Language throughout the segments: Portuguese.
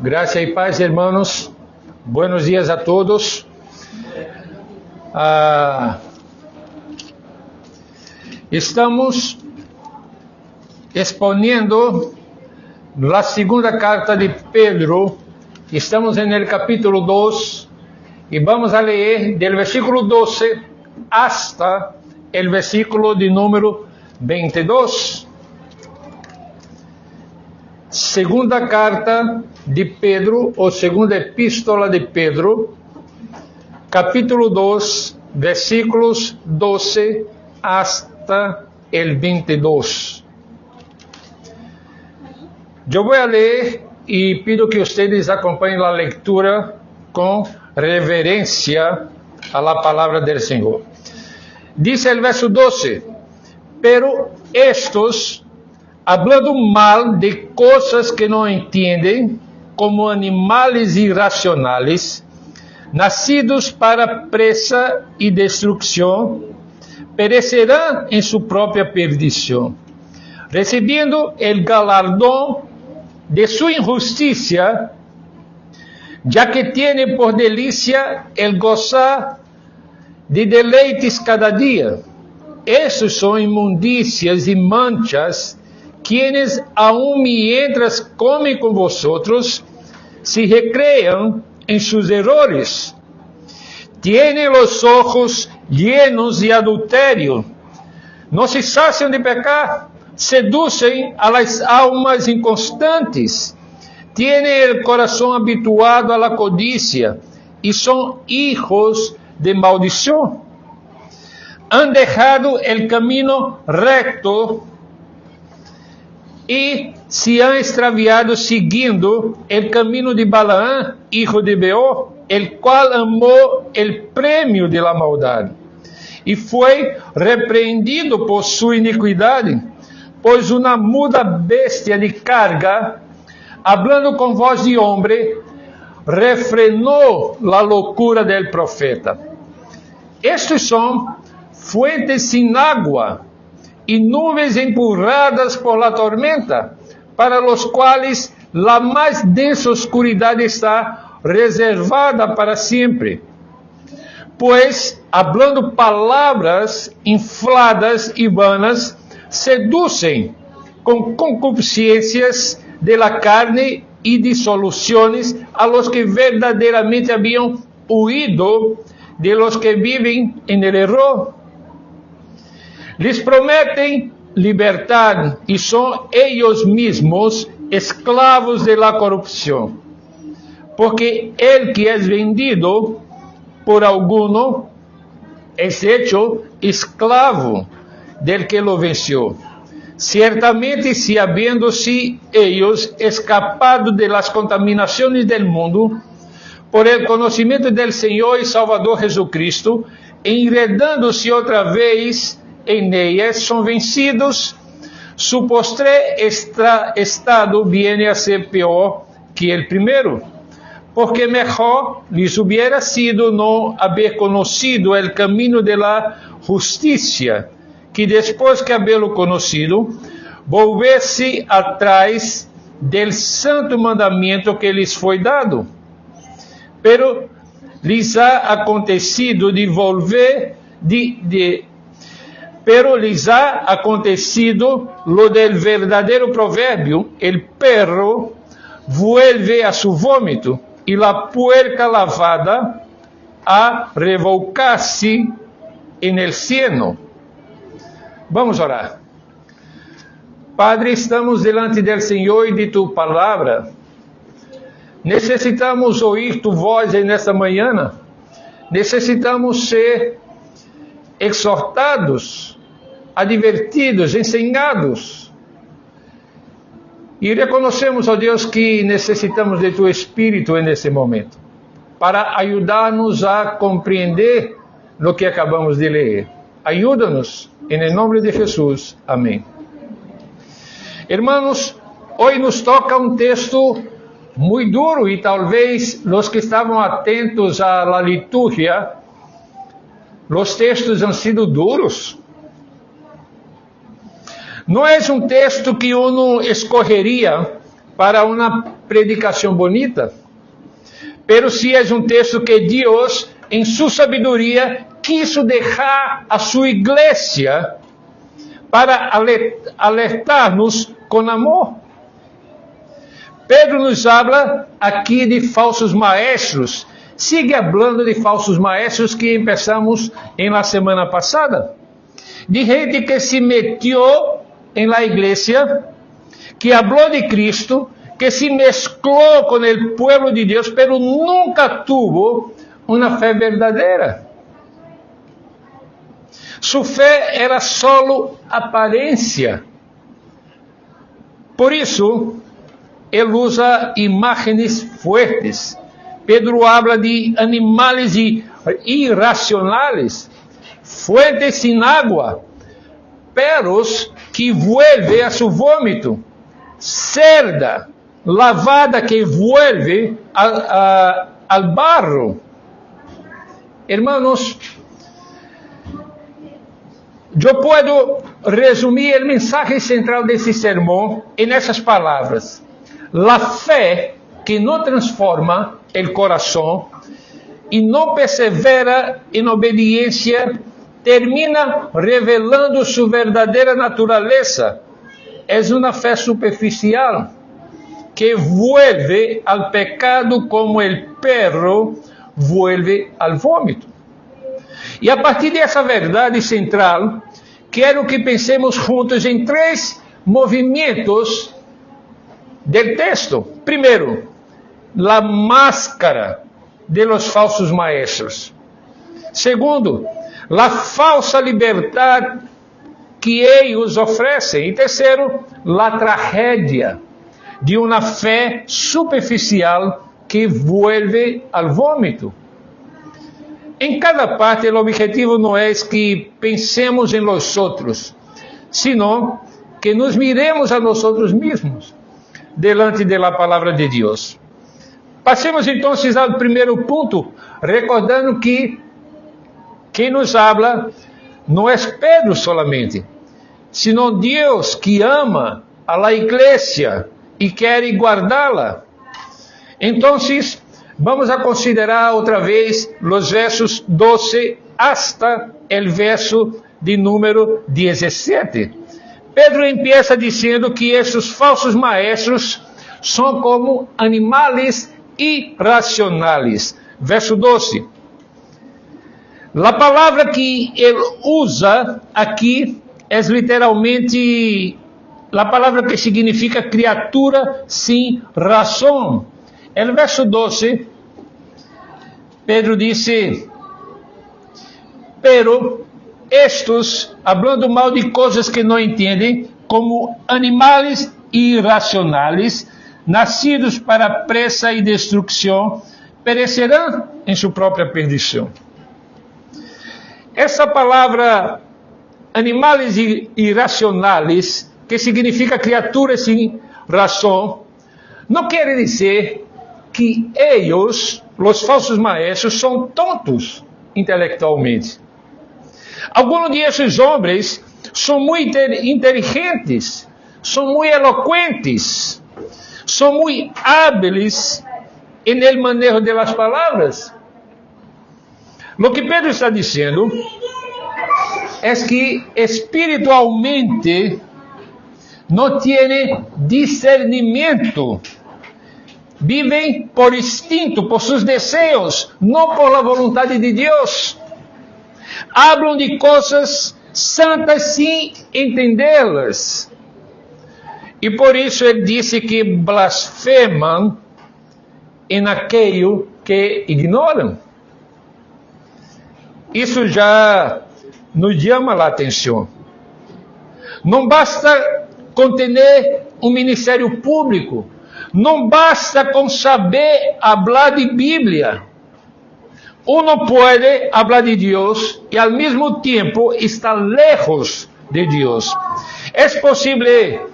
Graça e paz, hermanos. Buenos dias a todos. Estamos exponendo a segunda carta de Pedro. Estamos no capítulo 2 e vamos a ler do versículo 12 hasta o versículo de número 22. Segunda carta de Pedro, ou segunda epístola de Pedro, capítulo 2, versículos 12 hasta el 22. Eu vou ler e pido que vocês acompanhem a leitura com reverência a la palavra del Senhor. Diz o verso 12: pero estos, hablando mal de coisas que não entendem, como animais irracionais, nascidos para presa e destruição, perecerão em sua própria perdição, recebendo o galardão de sua injustiça, já que tiene por delícia el gozar de deleites cada dia. Estes são imundícias e manchas, quienes aún mientras comem com vosotros, se recream em seus errores. Tienen los ojos llenos de adultério, não se saciam de pecar, seduzem a las almas inconstantes, tienen el corazón habituado a la codicia y son hijos de maldición. Han dejado el camino recto e se han extraviado seguindo el camino de Balaam, hijo de Beor, el cual amó el premio de la maldade e foi repreendido por sua iniquidade, pois uma muda bestia de carga, hablando com voz de homem, refrenou la loucura del profeta. Estes são fuentes sin agua e nuvens empurradas por la tormenta, para los quais la mais densa oscuridade está reservada para sempre. Pois, hablando palavras infladas e vanas, seduzem com concupiscências de la carne e dissoluções a los que verdadeiramente haviam huido de los que vivem en el error. Les prometem libertad e são ellos mesmos esclavos de la corrupção. Porque el que es vendido por alguno es hecho esclavo del que lo venció. Ciertamente, si habiéndose ellos escapado de las contaminaciones del mundo, por el conocimiento del Señor y Salvador Jesucristo, enredándose otra vez en ellas, son vencidos, su postre estado viene a ser peor que el primero. Porque mejor les hubiera sido no haber conocido el camino de la justicia, que después que haberlo conocido, volverse atrás del santo mandamiento que les foi dado. Pero lhes ha acontecido de volver pero les ha acontecido lo del verdadero proverbio: el perro vuelve a su vómito y la puerca lavada a revolcarse en el cieno. Vamos orar. Padre, estamos delante del Senhor e de tu palavra. Necessitamos ouvir tu voz nesta manhã. Necessitamos ser exortados, advertidos, ensinados. E reconhecemos, ó Deus, que necessitamos de tu Espírito nesse momento, para ajudar-nos a compreender o que acabamos de ler. Ajuda-nos, em nome de Jesus. Amém. Hermanos, hoje nos toca um texto muito duro e talvez os que estavam atentos à la liturgia, os textos han sido duros. Não é um texto que uno escorreria para uma predicação bonita, pero sí es um texto que Deus, em sua sabedoria, quiso deixar a sua igreja para alertar-nos com amor. Pedro nos habla aqui de falsos maestros. Sigue hablando de falsos maestros que empezamos em la semana passada. De gente que se metió en la iglesia, que habló de Cristo, que se mezcló con el pueblo de Dios, pero nunca tuvo una fe verdadera. Su fe era solo aparência. Por isso, ele usa imagens fuertes. Pedro habla de animales irracionales, fuentes sin agua, perros que vuelve a su vómito, cerda lavada que vuelve al barro. Hermanos, eu posso resumir o mensaje central desse sermão em essas palavras: la fé que não transforma o coração e não persevera em obediência termina revelando sua verdadeira natureza. É uma fé superficial que vuelve al pecado como o perro vuelve al vômito. E a partir dessa verdade central, quero que pensemos juntos em 3 movimentos del texto. Primeiro, la máscara de los falsos maestros. Segundo, la falsa liberdade que eles oferecem. E terceiro, la tragédia de uma fé superficial que vuelve al vômito. Em cada parte, o objetivo não é que pensemos em nós outros, sino que nos miremos a nós mesmos delante da palavra de Deus. Passemos então ao primeiro ponto, recordando que quem nos habla não é Pedro solamente, sino Deus que ama a la igreja e quer guardá-la. Então, vamos a considerar outra vez os versos 12 hasta el verso de número 17. Pedro empieza dizendo que esses falsos maestros são como animais irracionais. Verso 12. A palavra que ele usa aqui é literalmente a palavra que significa criatura sem razão. No verso 12, Pedro disse: pero estes, hablando mal de coisas que não entendem, como animais irracionais, nascidos para pressa e destruição, perecerão em sua própria perdição. Essa palavra animais irracionais, que significa criaturas sem razão, não quer dizer que eles, os falsos maestros, são tontos intelectualmente. Alguns desses homens são muito inteligentes, são muito eloquentes, são muito hábeis no manejo das palavras. O que Pedro está dizendo é que espiritualmente não têm discernimento. Vivem por instinto, por seus desejos, não por la vontade de Deus. Hablam de coisas santas sem entendê-las. E por isso ele disse que blasfemam em aquilo que ignoram. Isso já nos chama a atenção. Não basta conter um ministério público. Não basta com saber falar de Bíblia. Uno pode falar de Deus e ao mesmo tempo estar lejos de Deus. É possível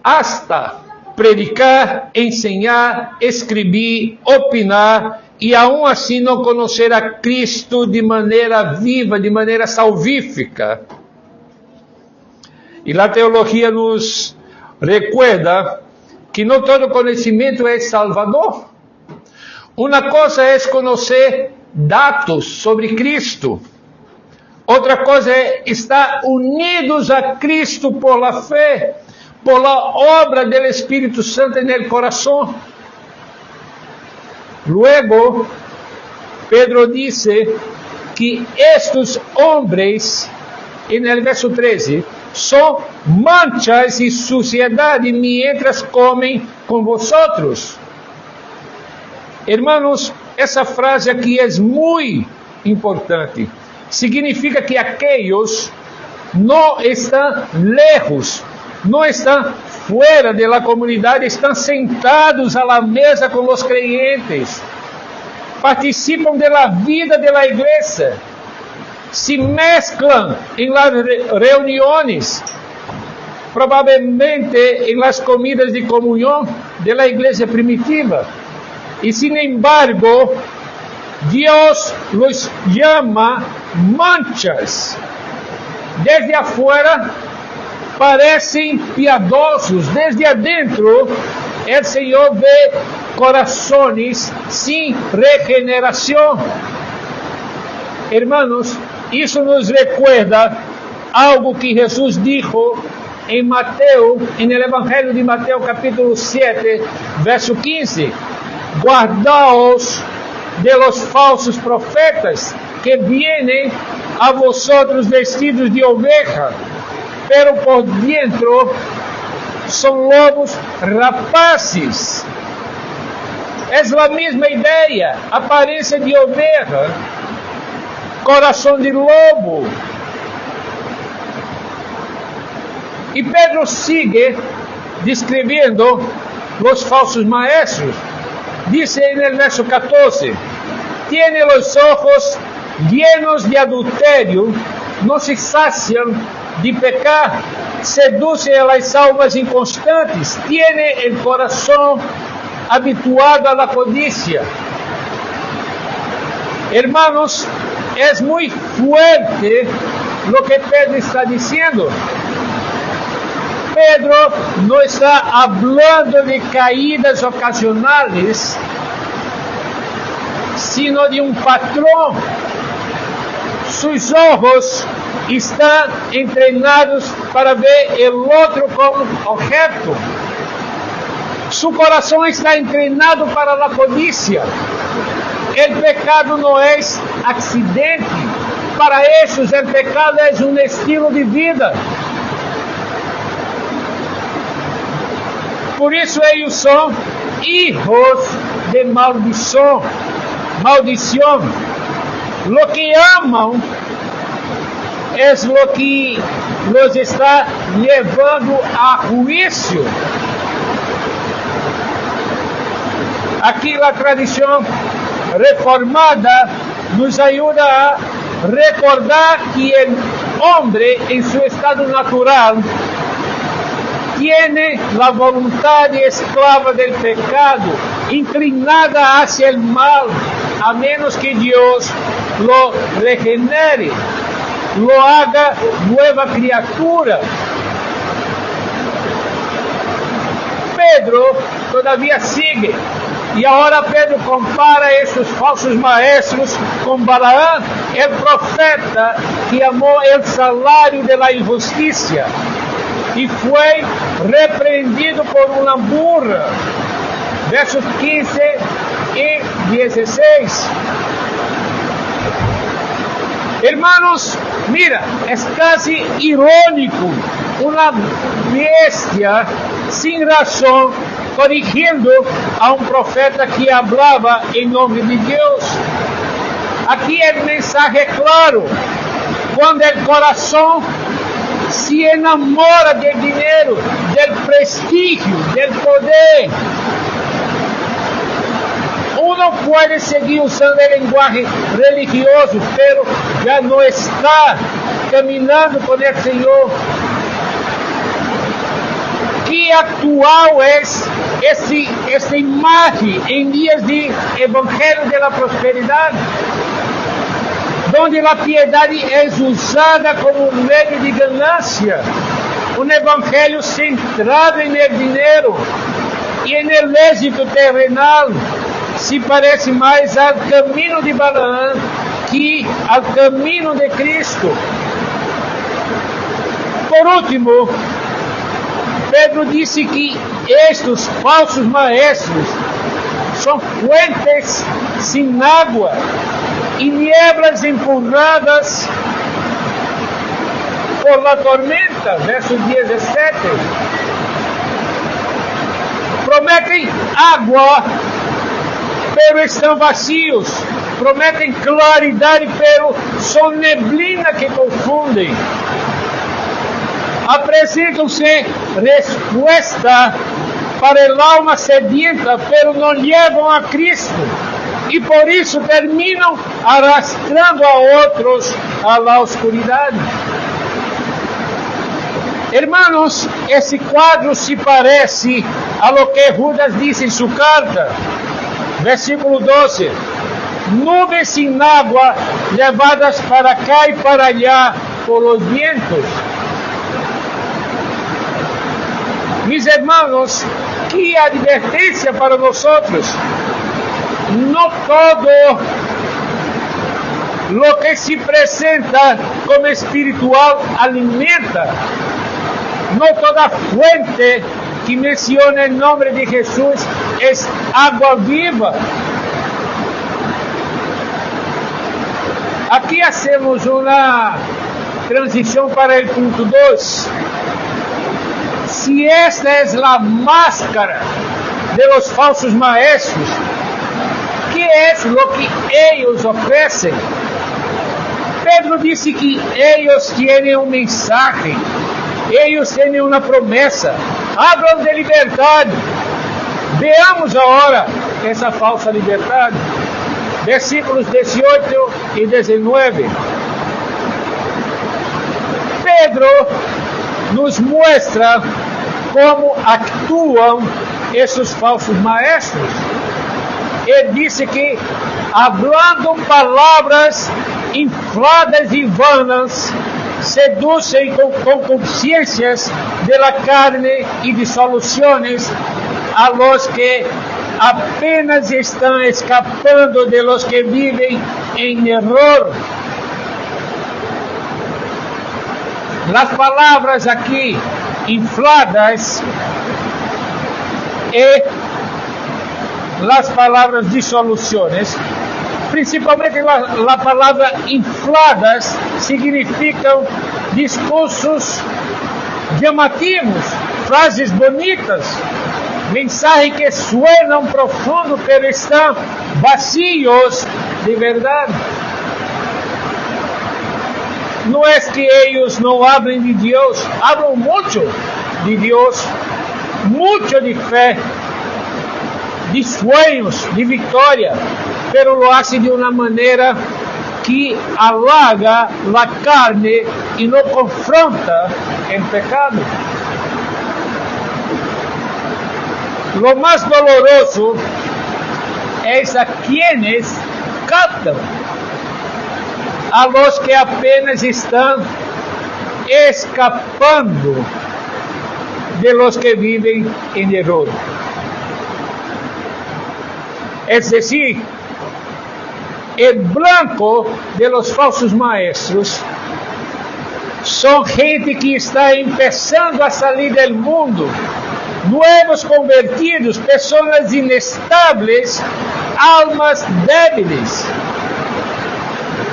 hasta predicar, ensinar, escrever, opinar e aún assim não conhecer a Cristo de maneira viva, de maneira salvífica. E a teologia nos recuerda que no todo conhecimento é salvador. Uma coisa é conhecer dados sobre Cristo. Outra coisa é estar unidos a Cristo por la fé, por la obra del Espíritu Santo en el corazón. Luego, Pedro dice que estos hombres, en el verso 13, son manchas y suciedad mientras comen con vosotros. Hermanos, essa frase aqui é muito importante. Significa que aqueles não estão lejos, não estão fora da comunidade, estão sentados à mesa com os creyentes, participam da vida da igreja, se mesclam em las reuniões, provavelmente em las comidas de comunhão da igreja primitiva. E, sin embargo, Deus los llama manchas. Desde afuera parecem piadosos, desde adentro o Senhor vê corações sem regeneração. Hermanos, isso nos recuerda algo que Jesus dijo em Mateus, no Evangelho de Mateus, capítulo 7, verso 15. Guardaos de los falsos profetas que vienen a vosotros vestidos de oveja, pero por dentro son lobos rapaces. É a mesma ideia, aparência de oveja, coração de lobo. E Pedro sigue descrevendo os falsos maestros. Dice en el verso 14, tiene los ojos llenos de adulterio, no se sacian de pecar, seduce a las almas inconstantes, tiene el corazón habituado a la codicia. Hermanos, es muy fuerte lo que Pedro está diciendo. Pedro não está hablando de caídas ocasionales, sino de um patrão. Sus ojos estão entrenados para ver o outro como objeto. Su coração está entrenado para a codicia. O pecado não é acidente. Para estes, o pecado é um estilo de vida. Por isso eles são hijos de maldição. Maldição. Lo que amam é lo que los está levando a juízo. Aqui a tradição reformada nos ajuda a recordar que o homem em seu estado natural tiene la voluntad esclava del pecado, inclinada hacia el mal, a menos que Dios lo regenere, lo haga nueva criatura. Pedro todavía sigue, y ahora Pedro compara a esos falsos maestros con Balaam, el profeta que amó el salario de la injusticia e foi repreendido por uma burra. Versos 15 e 16. Hermanos, mira, é casi irónico uma bestia sem razão corrigindo a um profeta que falava em nome de Deus. Aqui o mensagem é claro: quando o coração se enamora del dinero, del prestigio, del poder, uno puede seguir usando el lenguaje religioso, pero ya no está caminando con el Señor. Que actual es esta imagen en días de evangelio de la prosperidad, donde a piedade é usada como meio de ganância, um evangelho centrado em el dinheiro, e en el êxito terrenal se parece mais ao caminho de Balaam que ao caminho de Cristo. Por último, Pedro disse que estes falsos maestros são fuentes sem água e nieblas empurradas por la tormenta, verso 17. Prometem água, pero estão vazios. Prometem claridade, pero são neblina que confundem. Apresentam-se resposta para el alma sedienta, pero não levam a Cristo. E por isso terminam arrastrando a outros a la oscuridade. Hermanos, esse quadro se parece a lo que Judas disse em sua carta. Versículo 12. Nubes sin água levadas para cá e para allá por los vientos. Mis hermanos, que advertência para nós. No todo lo que se presenta como espiritual alimenta. No toda fuente que menciona el nombre de Jesús es agua viva. Aqui hacemos uma transição para o ponto 2. Si esta es la máscara de los falsos maestros, ¿qué es lo que ellos ofrecen? Pedro disse que ellos tienen un mensaje, ellos tienen una promesa, hablan de liberdade. Veamos agora essa falsa liberdade. Versículos 18 e 19. Pedro nos mostra como actuam esses falsos maestros. Ele disse que, hablando palavras infladas e vanas, seduzem com consciências de la carne e de soluções a los que apenas estão escapando de los que vivem em error. As palavras aqui infladas e as palavras de soluções, principalmente a palavra infladas, significam discursos chamativos, frases bonitas, mensagens que suenam profundo, pero estão vazios de verdade. Não é que eles não hablen de Deus, hablam muito de Deus, muito de fé, de sueños, de vitória, pero lo hace de uma maneira que halaga a carne e não confronta o pecado. Lo mais doloroso é a quienes captam a los que apenas estão escapando de los que vivem em error. Es decir, el blanco de los falsos maestros son gente que está empezando a salir del mundo, nuevos convertidos, personas inestables, almas débiles.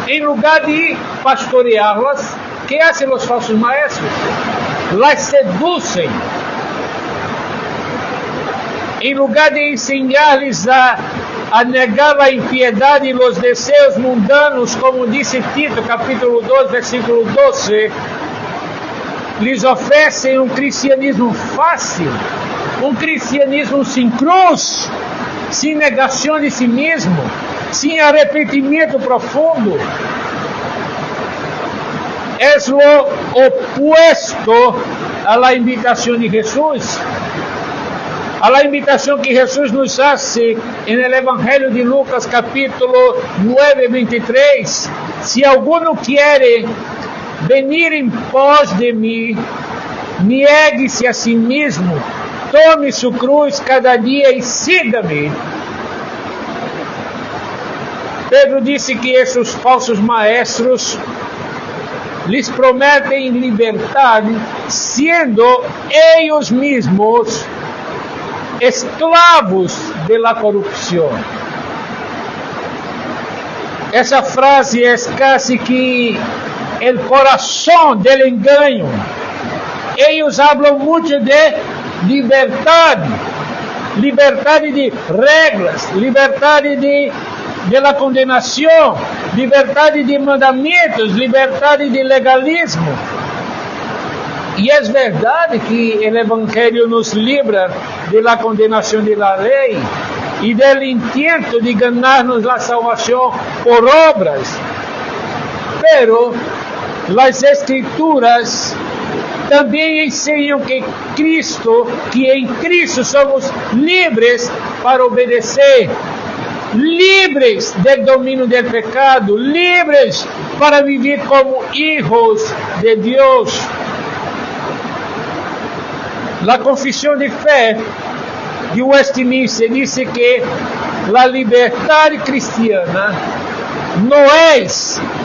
En lugar de pastorearlas, ¿qué hacen los falsos maestros? Las seducen. En lugar de enseñarles a negar a impiedade e os desejos mundanos, como disse Tito, capítulo 2, versículo 12, lhes oferecem um cristianismo fácil, um cristianismo sem cruz, sem negação de si mesmo, sem arrependimento profundo. É o opuesto a la invitação de Jesus. A la invitação que Jesus nos hace en el Evangelho de Lucas, capítulo 9, 23. Se alguno quiere venir em pós de mim, niegue-se a si mesmo, tome sua cruz cada dia e siga-me. Pedro disse que esses falsos maestros lhes prometem liberdade, sendo eles mesmos esclavos da corrupção. Essa frase é quase que o coração do engano. Eles falam muito de liberdade, liberdade de regras, liberdade de la condenação, liberdade de mandamentos, liberdade de legalismo. E é verdade que o Evangelho nos livra da condenação da lei e do intento de ganhar-nos a salvação por obras. Pero as Escrituras também ensinam que em Cristo somos livres para obedecer, livres do domínio do pecado, livres para viver como hijos de Deus. A confissão de fé de Westminster diz que a liberdade cristiana não é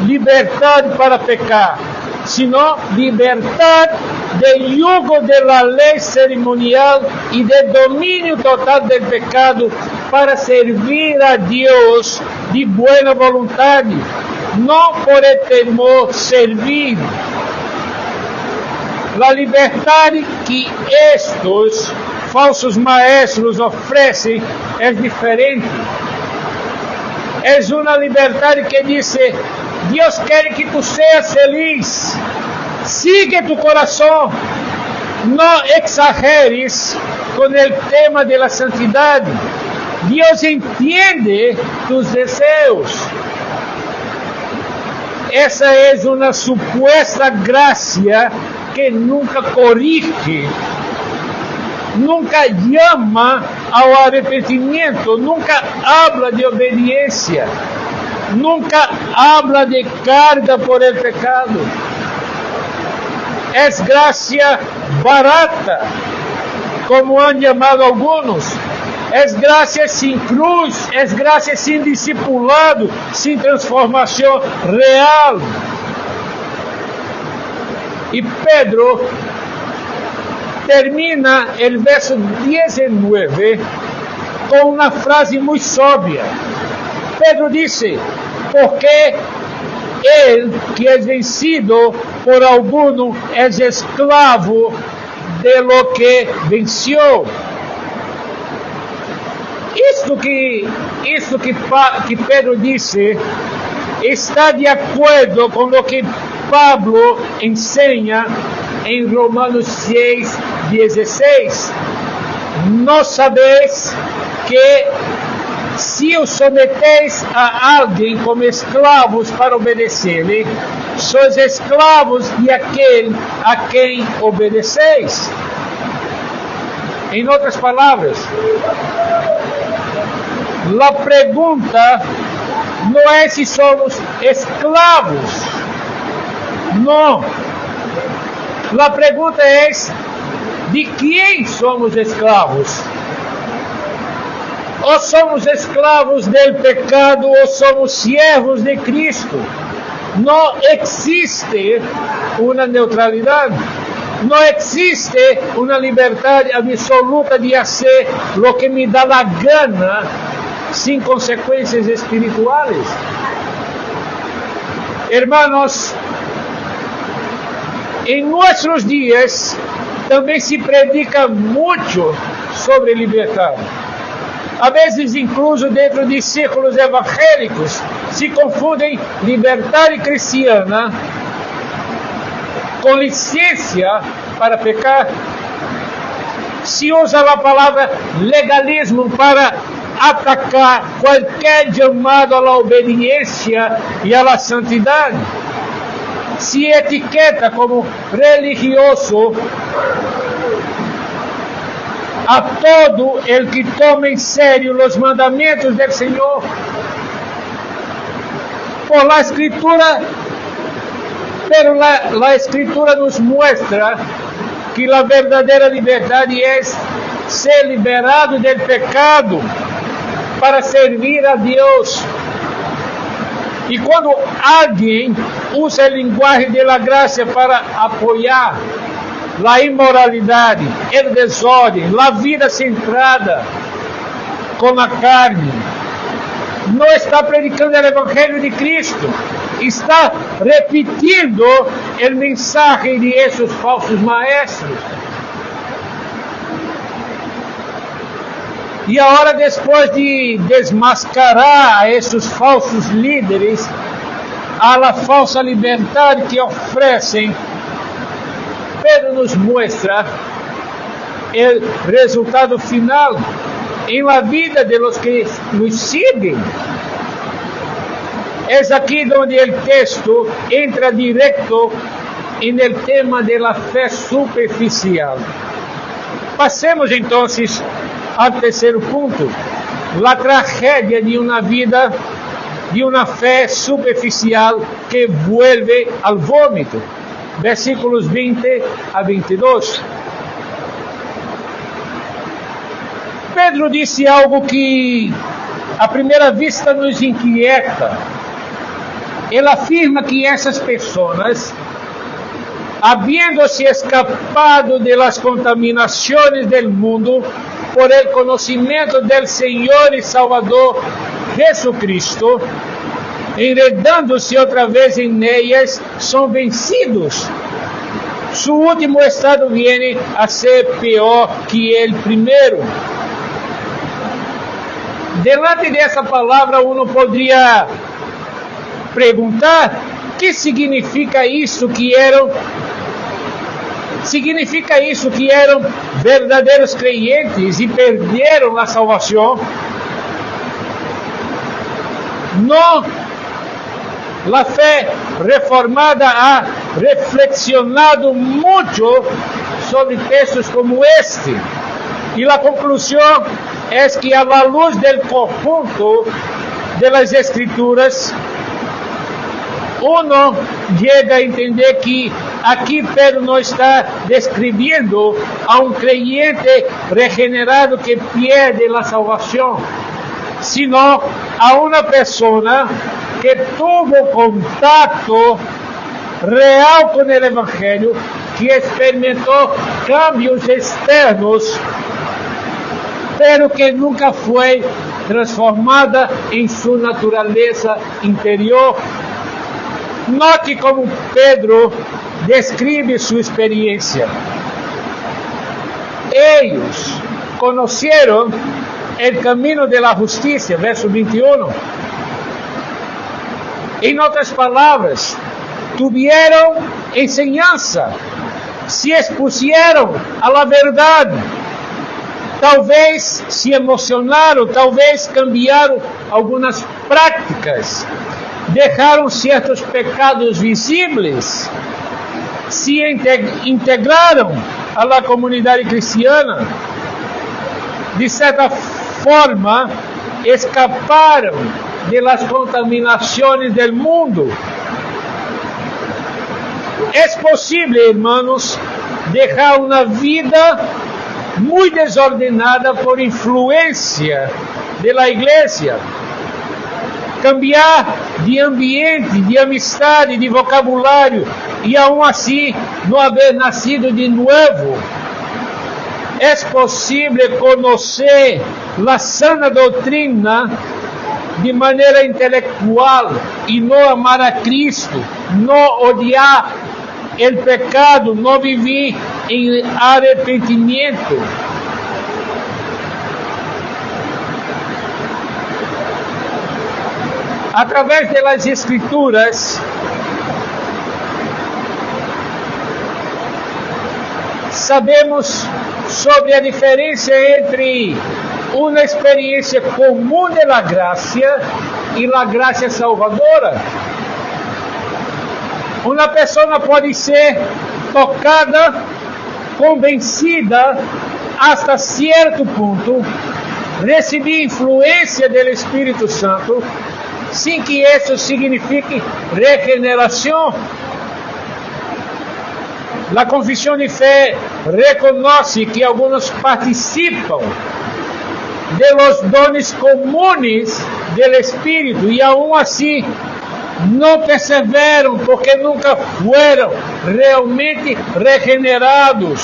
liberdade para pecar, sino liberdade do yugo da lei cerimonial e do domínio total do pecado para servir a Deus de boa vontade, não por el temor servir. A liberdade que estes falsos maestros oferecem é diferente. É uma liberdade que diz: Deus quer que tu seas feliz, sigue tu coração, não exageres com o tema da santidade. Deus entende tus desejos. Essa é uma suposta graça que nunca corrige, nunca llama ao arrependimento, nunca habla de obediência, nunca habla de carga por el pecado. É graça barata, como han chamado alguns. É graça sem cruz, é graça sem discipulado, sem transformação real. E Pedro termina o verso 19 com uma frase muito sóbria. Pedro disse: porque ele que é vencido por alguno é esclavo de lo que venceu. Isto que Pedro disse está de acordo com o que Pablo ensina em Romanos 6:16. Nós sabemos que se os someteis a alguém como escravos para obedecer-lhe, sois escravos de aquele a quem obedeceis. Em outras palavras, a pergunta não é se somos escravos. Não. A pergunta é de quem somos escravos. Ou somos escravos do pecado ou somos servos de Cristo. Não existe uma neutralidade. Não existe uma liberdade absoluta de fazer o que me dá a gana sem consequências espirituais. Hermanos, em nossos dias também se predica muito sobre liberdade. A vezes, incluso dentro de círculos evangélicos, se confundem liberdade cristiana com licença para pecar. Se usa a palavra legalismo para atacar qualquer chamado à obediência e à santidade. Se etiqueta como religioso a todo el que toma em sério os mandamentos do Senhor. Por la Escritura, pero la Escritura nos muestra que a verdadeira liberdade é ser liberado do pecado para servir a Deus. E quando alguém usa a linguagem da graça para apoiar a imoralidade, o desordem, a vida centrada com a carne, não está predicando o Evangelho de Cristo, está repetindo o mensagem de esses falsos maestros. E agora, depois de desmascarar a esses falsos líderes, a falsa liberdade que oferecem, Pedro nos mostra o resultado final em la vida de los que nos seguem. É aqui onde o texto entra direto no tema da fé superficial. Passemos então ao terceiro ponto, a tragédia de uma vida, de uma fé superficial que vuelve ao vômito. Versículos 20 a 22. Pedro disse algo que à primeira vista nos inquieta. Ele afirma que essas pessoas, habiendo-se escapado de las contaminaciones del mundo por el conocimiento del Señor y Salvador Jesucristo, enredando-se outra vez em ellas, são vencidos. Su último estado viene a ser pior que el primeiro. Delante dessa palavra, uno poderia perguntar: que significa isso que eram? Significa isso que eram verdadeiros crentes e perderam a salvação? Não. A fé reformada ha reflexionado muito sobre textos como este, e a conclusão é que, a la luz del conjunto de las Escrituras, uno chega a entender que aqui Pedro não está descrevendo a um creyente regenerado que perde a salvação, sino a uma pessoa que tuvo contato real com o Evangelho, que experimentou cambios externos, pero que nunca foi transformada em sua natureza interior. Note como Pedro descreve sua experiência. Eles conheceram o caminho da justiça, verso 21. Em outras palavras, tiveram enseñança, se expuseram a la verdade, talvez se emocionaram, talvez cambiaram algumas práticas, deixaram certos pecados visíveis, se integraram à la comunidade cristiana, de certa forma escaparam de las contaminações del mundo. É possível, hermanos, deixar uma vida muito desordenada por influência da igreja, cambiar de ambiente, de amistade, de vocabulário, e aún assim não haver nascido de novo. É possível conhecer a sana doutrina de maneira intelectual e não amar a Cristo, não odiar o pecado, não viver em arrependimento. Através das Escrituras, sabemos sobre a diferença entre uma experiência comum da graça e a graça salvadora. Uma pessoa pode ser tocada, convencida hasta certo ponto, receber influência do Espírito Santo, sem que isso signifique regeneração. A confissão de fé reconoce que algunos participan de los dones comunes del Espíritu y aún así no perseveram porque nunca fueron realmente regenerados.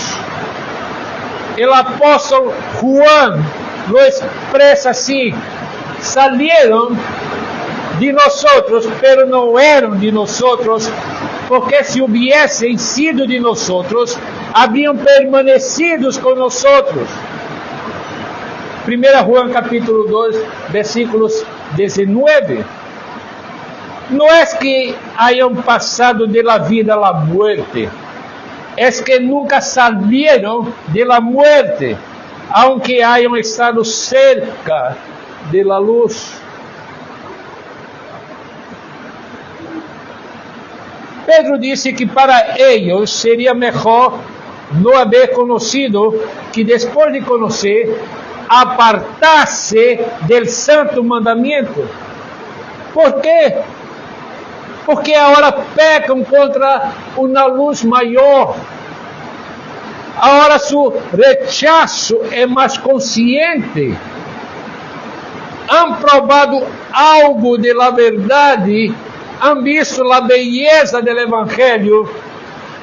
El apóstolo Juan lo expresa así: salieron de nosotros, pero no eran de nosotros, porque si hubiesen sido de nosotros, habrían permanecido con nosotros. 1 Juan capítulo 2, versículos 19. No es que hayan pasado de la vida a la muerte, es que nunca salieron de la muerte, aunque hayan estado cerca de la luz. Pedro disse que para ellos seria mejor no haber conocido que después de conocer, apartar-se del santo mandamiento. ¿Por quê? Porque agora pecam contra uma luz maior. Agora su rechazo é mais consciente. Han probado algo de la verdade, han visto la belleza del Evangelio,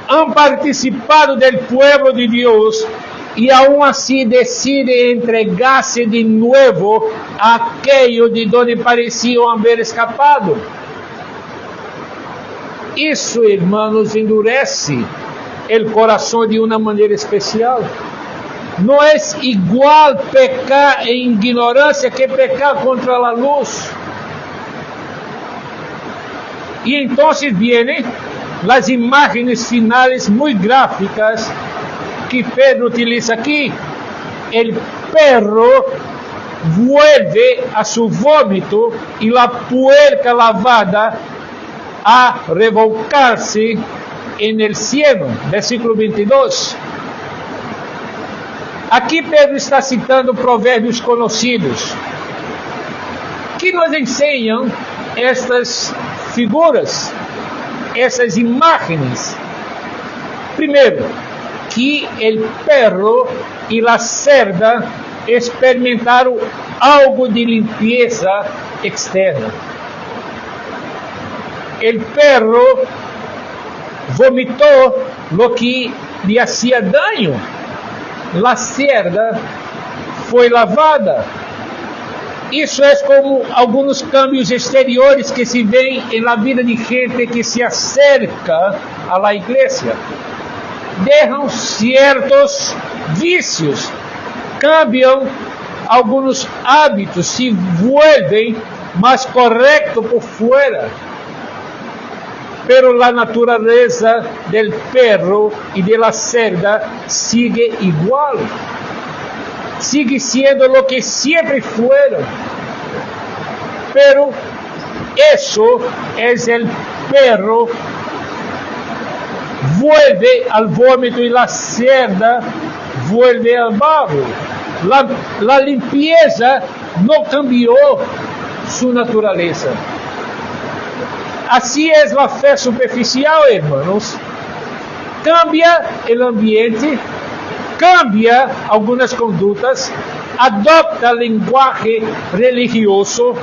han participado del pueblo de Dios y aún así deciden entregarse de nuevo a aquello de donde parecían haber escapado. Isso, hermanos, endurece el corazón de una manera especial. No es igual pecar en ignorancia que pecar contra la luz. Y entonces vienen las imágenes finales muy gráficas que Pedro utiliza aquí. El perro vuelve a su vómito y la puerca lavada a revolcarse en el cielo. Versículo 22. Aqui Pedro está citando provérbios conhecidos que nos ensinam estas figuras, essas imagens. Primeiro, que o perro e a cerda experimentaram algo de limpeza externa. O perro vomitou lo que lhe hacía daño. La cerda foi lavada. Isso é como alguns cambios exteriores que se veem na vida de gente que se acerca a la igreja. Deixam certos vícios, cambiam alguns hábitos, se vuelven mais corretos por fora. Pero la naturaleza del perro y de la cerda sigue igual. Sigue siendo lo que siempre fueron. Pero eso es el perro. Vuelve al vómito y la cerda vuelve al barro. La limpieza no cambió su naturaleza. Assim é a fé superficial, irmãos. Cambia o ambiente, cambia algumas condutas, adopta linguagem religioso,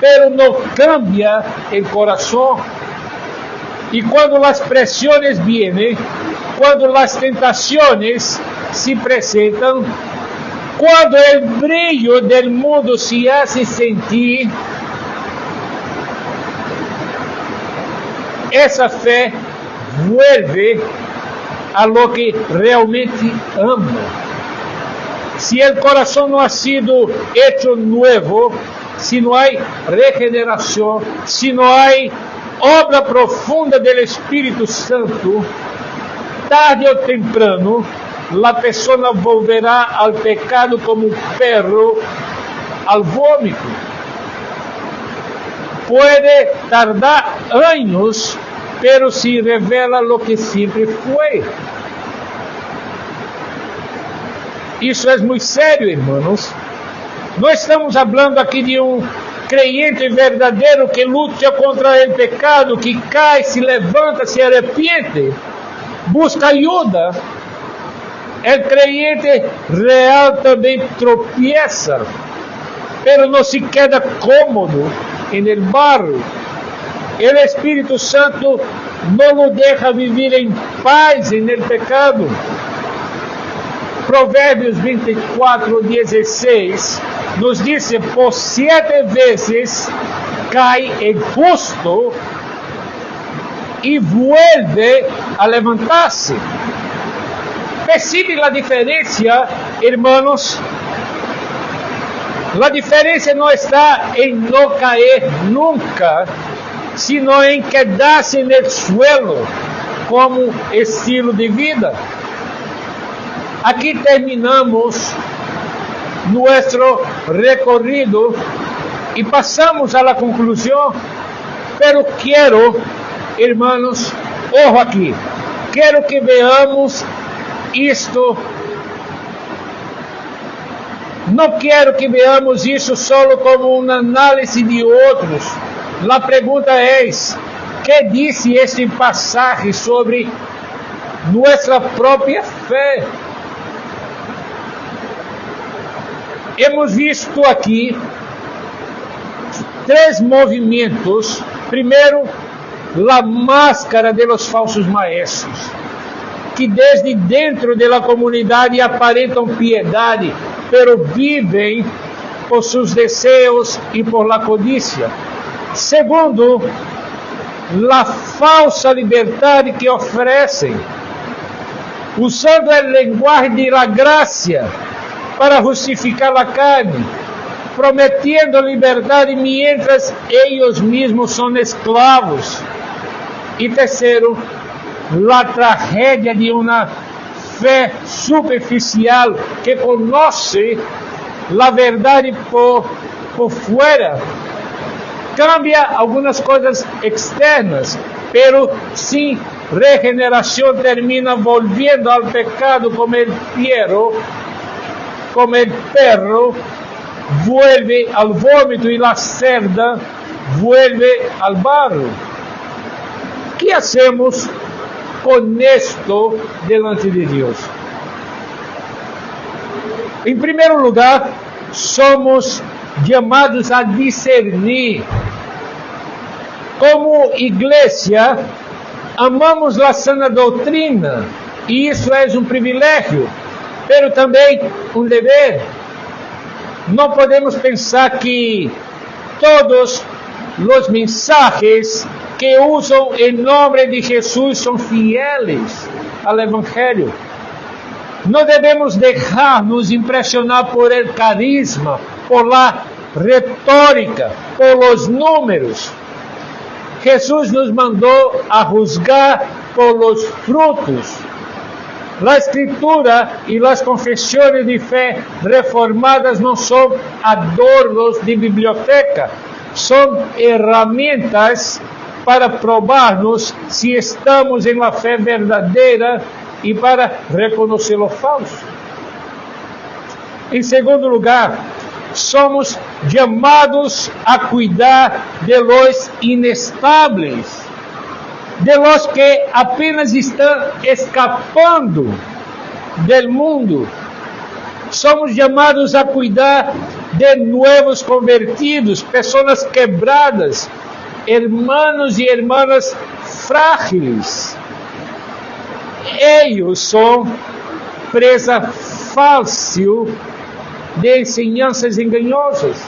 pero não cambia o coração. E quando as pressões vêm, quando as tentações se apresentam, quando o brilho do mundo se hace sentir, essa fé vuelve a lo que realmente ama. Se o coração não ha sido hecho nuevo, se não há regeneração, se não há obra profunda do Espírito Santo, tarde ou temprano, a pessoa volverá ao pecado como um perro ao vômito. Puede tardar anos, pero se revela lo que sempre foi. Isso é muito sério, irmãos. Não estamos falando aqui de creyente verdadeiro que luta contra o pecado, que cai, se levanta, se arrepende, busca ajuda. El creyente real também tropieza, pero no se queda cómodo en el barro. El Espíritu Santo no lo deja vivir en paz en el pecado. Provérbios 24:16 nos dice: por 7 veces cae el justo y vuelve a levantarse. Percibe la diferencia, hermanos? La diferencia no está en no caer nunca, sino en quedarse en el suelo como estilo de vida. Aquí terminamos nuestro recorrido y pasamos a la conclusión, pero quiero, hermanos, ojo aquí, quiero que veamos esto. No quiero que veamos isso solo como uma análise de outros. A pergunta é: que diz este passagem sobre nossa própria fé? Hemos visto aqui 3 movimentos. Primeiro, a máscara de los falsos maestros, que desde dentro da comunidade aparentam piedade, pero vivem por seus desejos e por la codicia. Segundo, a falsa liberdade que oferecem, usando a linguagem de la gracia para justificar a carne, prometendo liberdade mientras eles mesmos são escravos. E terceiro, a tragédia de uma fé superficial que conhece a verdade por fora, cambia algumas coisas externas, pero sem regeneração termina volviendo ao pecado como el perro vuelve al vómito e la cerda vuelve al barro. ¿Qué hacemos con esto delante de Dios? En primer lugar, somos llamados a discernir. Como iglesia, amamos la sana doutrina, e isso é um privilégio, pero também um dever. Não podemos pensar que todos os mensajes que usam em nome de Jesus são fieles ao Evangelho. Não devemos deixar-nos impressionar por el carisma, por la retórica, por los números. Jesus nos mandou a juzgar por los frutos. La Escritura e as confissões de fé reformadas não são adornos de biblioteca, são ferramentas para provar-nos se estamos em la fé verdadeira e para reconhecer o falso. Em segundo lugar, somos chamados a cuidar de los inestables, de los que apenas estão escapando del mundo. Somos chamados a cuidar de novos convertidos, pessoas quebradas, hermanos e hermanas frágeis. Eles são presa fácil de ensinanças enganosas.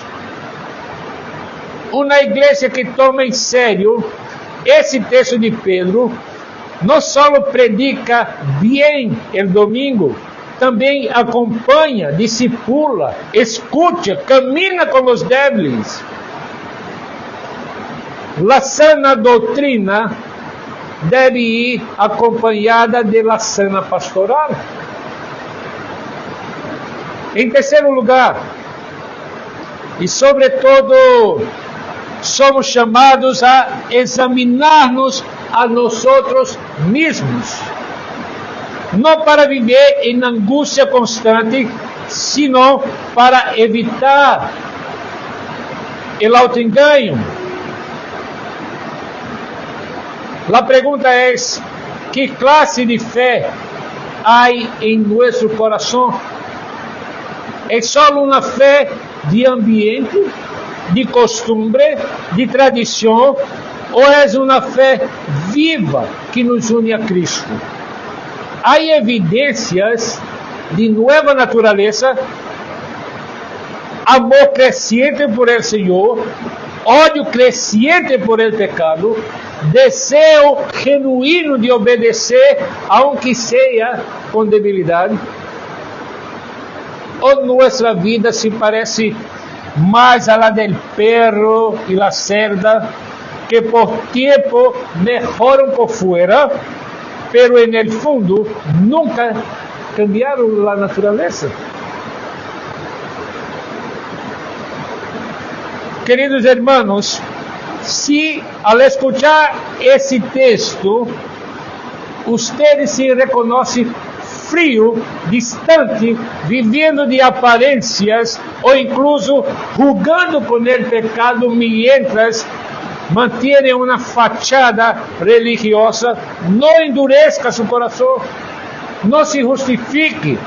Uma igreja que toma em sério esse texto de Pedro, não só predica bem el domingo, também acompanha, discipula, escuta, camina com os débiles. La sana doutrina deve ir acompanhada de la sana pastoral. Em terceiro lugar, e sobretudo, somos chamados a examinar-nos a nós mesmos, não para viver em angústia constante, sino para evitar o autoengano. A pergunta é: que classe de fé há em nosso coração? É só uma fé de ambiente, de costumbre, de tradição, ou é uma fé viva que nos une a Cristo? Há evidências de nova natureza, amor crescente por el Senhor, ódio crescente por el pecado, desejo genuíno de obedecer, aunque seja com debilidade? Ou nossa vida se parece mais a la del perro e la cerda, que por tempo mejoram por fuera, pero en el fundo nunca cambiaram la natureza? Queridos hermanos, se al escuchar esse texto, ustedes se reconhecem frio, distante, vivendo de aparências, ou incluso jugando com o pecado mientras mantêm uma fachada religiosa, não endurezca seu coração, não se justifique,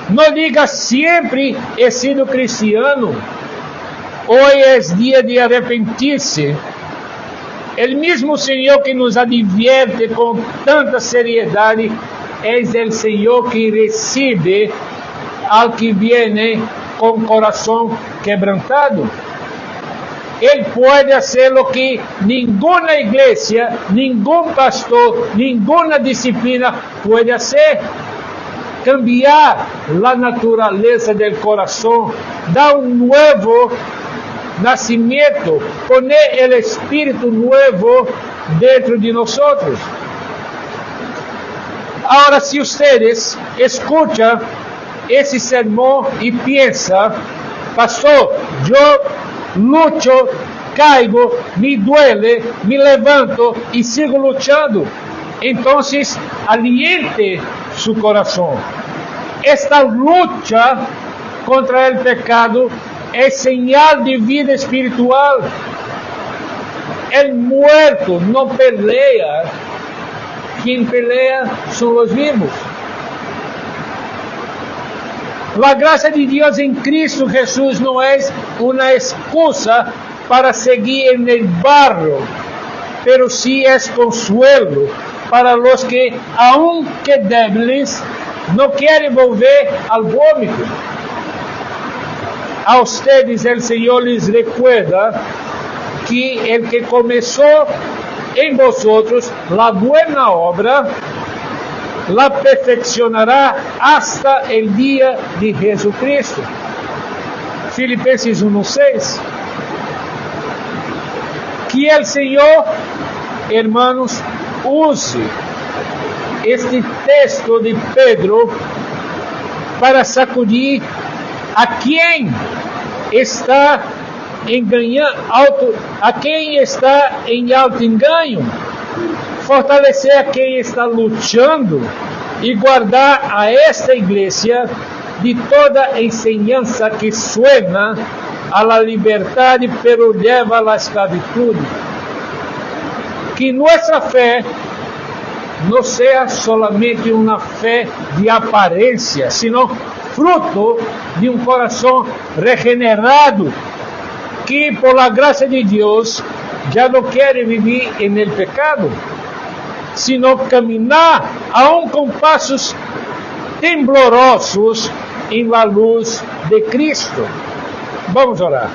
não diga sempre he sido cristiano. Hoy es dia de arrepentir-se. O mesmo Senhor que nos advierte com tanta seriedade é o Senhor que recebe al que viene com coração quebrantado. Ele pode fazer o que nenhuma igreja, nenhum pastor, nenhuma disciplina pode fazer. Cambiar a natureza do coração, dar novo nascimento, poner o Espírito novo dentro de nós. Agora, se vocês escutam esse sermão e pensam, pastor, eu luto, caigo, me duele, me levanto e sigo lutando, então aliente seu coração. Esta luta contra o pecado é señal de vida espiritual. El muerto não pelea, quem pelea são os vivos. A graça de Deus em Cristo Jesús não é uma excusa para seguir en el barro, pero sí es consuelo para los que, aunque débiles, não querem volver ao vômito. A ustedes el Senhor les recuerda que el que começou em vosotros la buena obra, la perfeccionará hasta el día de Jesucristo. Filipenses 1:6. Que el Senhor, hermanos, use este texto de Pedro para sacudir a quem está enganando, a quem está em alto engano, fortalecer a quem está lutando e guardar a esta igreja de toda enseñança que suena a la liberdade, pero leva a la esclavitud. Que nossa fé não seja solamente uma fé de aparência, sino fruto de um coração regenerado, que por la graça de Deus já não quer viver en el pecado, sino caminar aún com passos temblorosos em la luz de Cristo. Vamos orar.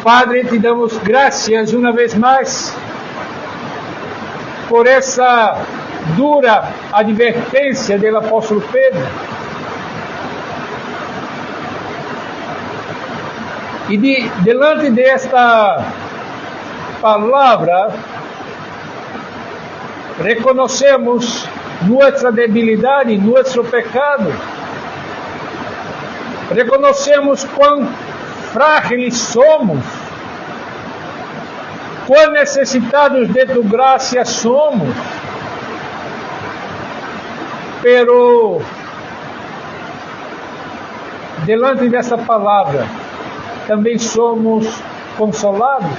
Padre, te damos graças uma vez mais por essa dura advertência do apóstolo Pedro. E delante desta palavra, reconhecemos nossa debilidade, nosso pecado. Reconhecemos quão frágeis somos, quão necessitados de tu graça somos. Pero, delante dessa palavra, também somos consolados.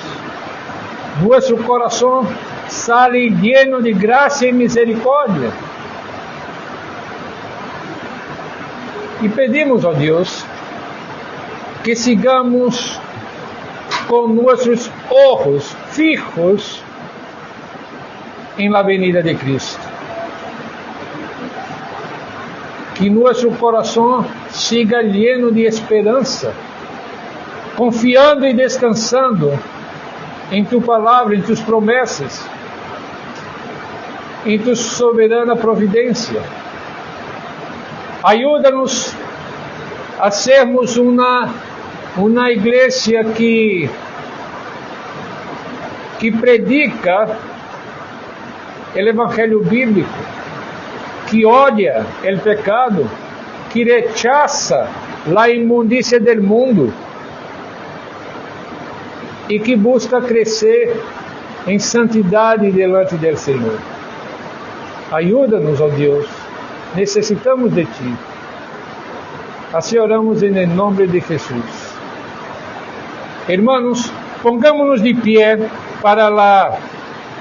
Nosso coração sale lleno de gracia y misericordia. Y pedimos a Dios que sigamos con nuestros ojos fijos en la venida de Cristo. Que nuestro corazón siga lleno de esperanza, confiando y descansando en tu palabra, en tus promesas, en tu soberana providencia. Ayúdanos a sermos una iglesia que predica el evangelio bíblico, que odia el pecado, que rechaza la inmundicia del mundo y que busca crecer en santidad delante del Señor. Ayúdanos, oh Dios, necesitamos de Ti. Así oramos en el nombre de Jesús. Hermanos, pongámonos de pie para la